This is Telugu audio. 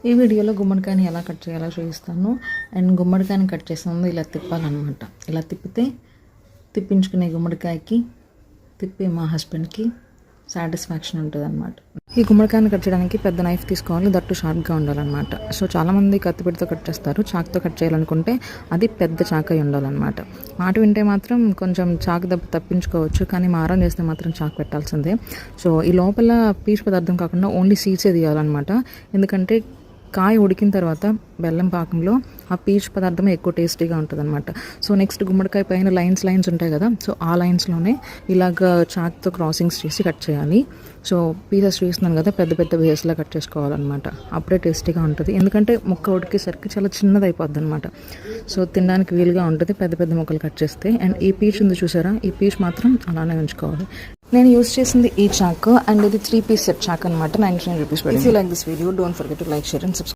ఈ వీడియోలో గుమ్మడికాయని ఎలా కట్ చేయాలో చూపిస్తాను. అండ్ గుమ్మడికాయని కట్ చేసే ముందు ఇలా తిప్పాలన్నమాట. ఇలా తిప్పించుకునే గుమ్మడికాయకి తిప్పి మా హస్బెండ్కి సాటిస్ఫాక్షన్ ఉంటుంది అనమాట. ఈ గుమ్మడికాయని కట్ చేయడానికి పెద్ద నైఫ్ తీసుకోవాలి, దట్టు షార్ప్గా ఉండాలన్నమాట. సో చాలామంది కత్తిపీటతో కట్ చేస్తారు, చాకుతో కట్ చేయాలనుకుంటే అది పెద్ద చాకు అయి ఉండాలన్నమాట. మాట వింటే మాత్రం కొంచెం చాకు దెబ్బ తప్పించుకోవచ్చు, కానీ మారం చేస్తే మాత్రం చాకు పెట్టాల్సిందే. సో ఈ లోపల పీచు పదార్థం కాకుండా ఓన్లీ సీడ్సే తీయాలన్నమాట. ఎందుకంటే కాయ ఉడికిన తర్వాత బెల్లం పాకంలో ఆ పీచు పదార్థం ఎక్కువ టేస్టీగా ఉంటుంది అనమాట. సో నెక్స్ట్ గుమ్మడికాయ పైన లైన్స్ ఉంటాయి కదా, సో ఆ లైన్స్లోనే ఇలాగ చాక్తో క్రాసింగ్స్ చేసి కట్ చేయాలి. సో పీసెస్ చూస్తున్నాను కదా, పెద్ద పెద్ద బేస్లా కట్ చేసుకోవాలన్నమాట. అప్పుడే టేస్టీగా ఉంటుంది, ఎందుకంటే ముక్క ఉడికేసరికి చాలా చిన్నది అయిపోద్ది అనమాట. సో తినడానికి వీలుగా ఉంటుంది పెద్ద పెద్ద ముక్కలు కట్ చేస్తే. అండ్ ఈ పీచు ఉంది చూసారా, ఈ పీచు మాత్రం అలానే ఉంచుకోవాలి. నేను యూస్ చేసింది ఈ చాకు, అండ్ ఇది 3 పీస్ సెట్ చాక్ అనమాట. 99 rupees. If you like this video, don't forget to like, share and subscribe.